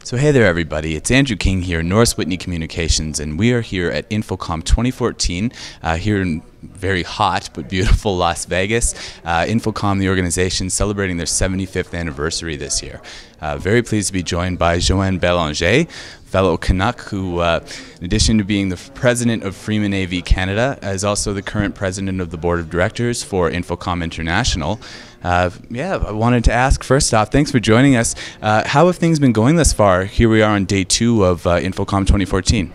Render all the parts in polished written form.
So hey there everybody, it's Andrew King here, Norris Whitney Communications, and we are here at InfoComm 2014 here in very hot but beautiful Las Vegas. InfoComm, the organization, celebrating their 75th anniversary this year. Very pleased to be joined by Johanne Bélanger, fellow Canuck, who in addition to being the president of Freeman AV Canada, is also the current president of the board of directors for InfoComm International. I wanted to ask, first off, thanks for joining us. How have things been going thus far? Here we are on day 2 of InfoComm 2014.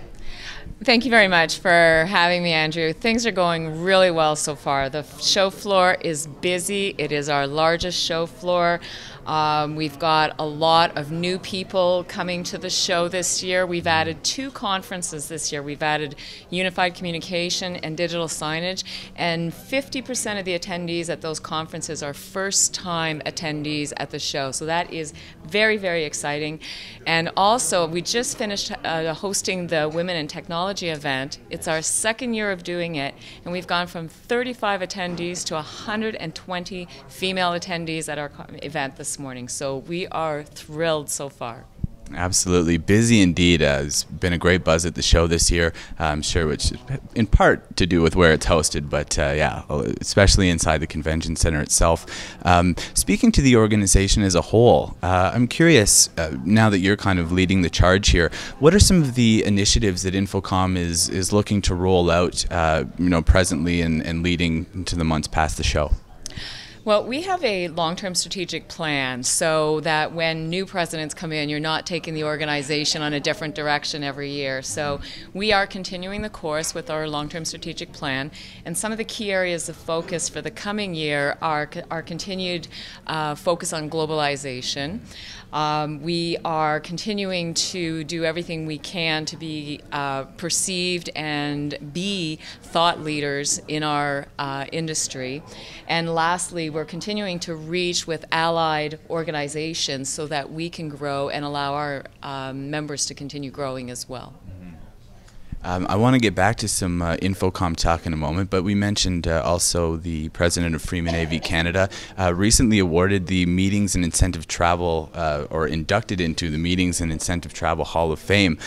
Thank you very much for having me, Andrew. Things are going really well so far. The show floor is busy. It is our largest show floor. We've got a lot of new people coming to the show this year. We've added 2 conferences this year. We've added Unified Communication and Digital Signage, and 50% of the attendees at those conferences are first-time attendees at the show. So that is very, very exciting. And also, we just finished hosting the Women in Technology event. It's our 2nd year of doing it, and we've gone from 35 attendees to 120 female attendees at our event this morning. So we are thrilled so far. Absolutely. Busy indeed. It's been a great buzz at the show this year, I'm sure, which is in part to do with where it's hosted, but yeah, especially inside the convention center itself. Speaking to the organization as a whole, I'm curious, now that you're kind of leading the charge here, what are some of the initiatives that InfoComm is looking to roll out presently and leading into the months past the show? Well, we have a long-term strategic plan so that when new presidents come in, you're not taking the organization on a different direction every year. So we are continuing the course with our long-term strategic plan, and some of the key areas of focus for the coming year are continued focus on globalization. We are continuing to do everything we can to be perceived and be thought leaders in our industry. And lastly, we're continuing to reach with allied organizations so that we can grow and allow our members to continue growing as well. I want to get back to some InfoComm talk in a moment, but we mentioned also the president of Freeman AV Canada recently awarded the Meetings and Incentive Travel, or inducted into the Meetings and Incentive Travel Hall of Fame.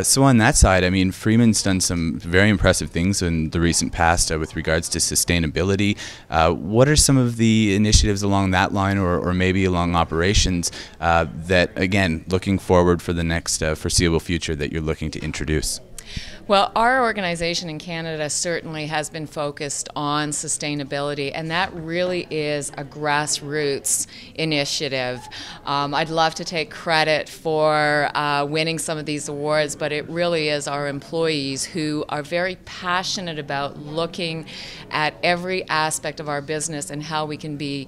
So on that side, I mean, Freeman's done some very impressive things in the recent past with regards to sustainability. What are some of the initiatives along that line, or maybe along operations that, again, looking forward for the next foreseeable future that you're looking to introduce? Well, our organization in Canada certainly has been focused on sustainability, and that really is a grassroots initiative. I'd love to take credit for winning some of these awards, but it really is our employees who are very passionate about looking at every aspect of our business and how we can be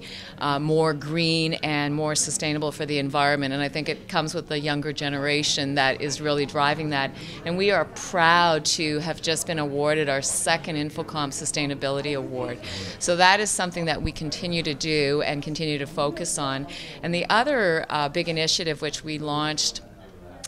more green and more sustainable for the environment. And I think it comes with the younger generation that is really driving that. And we are proud to have just been awarded our 2nd InfoComm Sustainability Award. So that is something that we continue to do and continue to focus on. And the other big initiative which we launched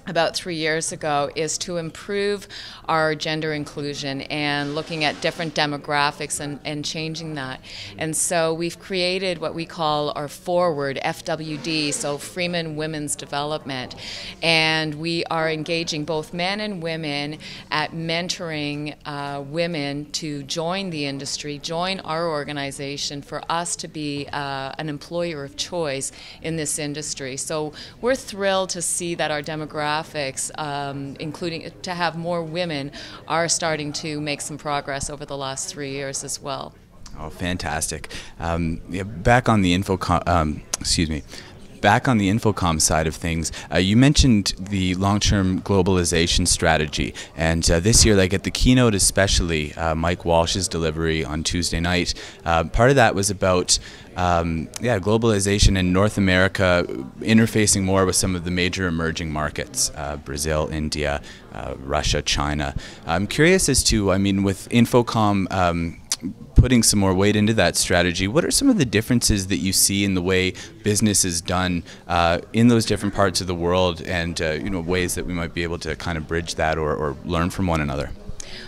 about 3 years ago is to improve our gender inclusion and looking at different demographics and changing that. And so we've created what we call our Forward, FWD, so Freeman Women's Development. And we are engaging both men and women at mentoring women to join the industry, join our organization, for us to be an employer of choice in this industry. So we're thrilled to see that our demographics, including to have more women, are starting to make some progress over the last 3 years as well. Oh, fantastic! Back on the Back on the InfoComm side of things, you mentioned the long-term globalization strategy, and this year, like at the keynote especially, Mike Walsh's delivery on Tuesday night, part of that was about globalization in North America interfacing more with some of the major emerging markets, Brazil, India, Russia, China. I'm curious as to, I mean, with InfoComm putting some more weight into that strategy, what are some of the differences that you see in the way business is done in those different parts of the world, and ways that we might be able to kind of bridge that or learn from one another?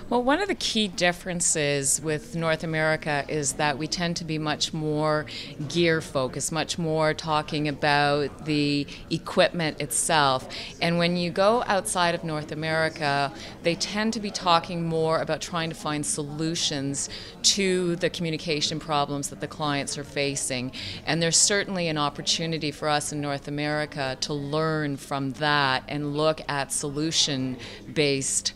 Well, one of the key differences with North America is that we tend to be much more gear focused, much more talking about the equipment itself. And when you go outside of North America, they tend to be talking more about trying to find solutions to the communication problems that the clients are facing. And there's certainly an opportunity for us in North America to learn from that and look at solution-based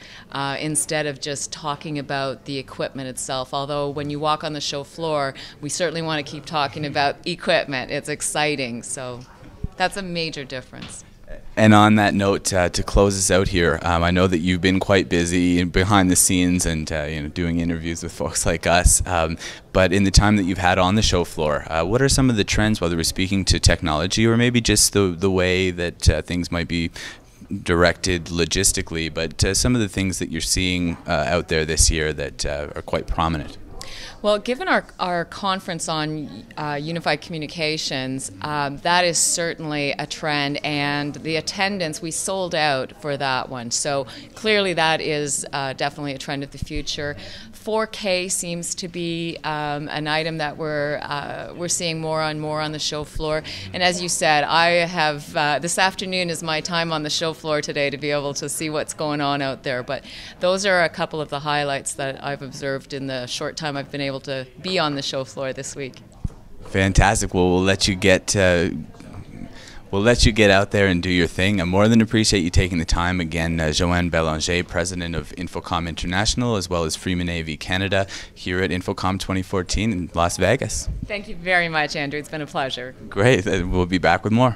instead of just talking about the equipment itself. Although when you walk on the show floor, we certainly want to keep talking about equipment. It's exciting, so that's a major difference. And on that note, to close us out here, I know that you've been quite busy behind the scenes and doing interviews with folks like us. But in the time that you've had on the show floor, what are some of the trends, whether we're speaking to technology or maybe just the way that things might be directed logistically, but some of the things that you're seeing out there this year that are quite prominent? Well, given our conference on unified communications, that is certainly a trend, and the attendance, we sold out for that one. So clearly that is definitely a trend of the future. 4K seems to be an item that we're seeing more on the show floor. And as you said, I have this afternoon is my time on the show floor today to be able to see what's going on out there. But those are a couple of the highlights that I've observed in the short time I've been able to be on the show floor this week. Fantastic. Well, we'll let you get out there and do your thing. I more than appreciate you taking the time. Again, Johanne Bélanger, President of InfoComm International, as well as Freeman AV Canada, here at InfoComm 2014 in Las Vegas. Thank you very much, Andrew. It's been a pleasure. Great. We'll be back with more.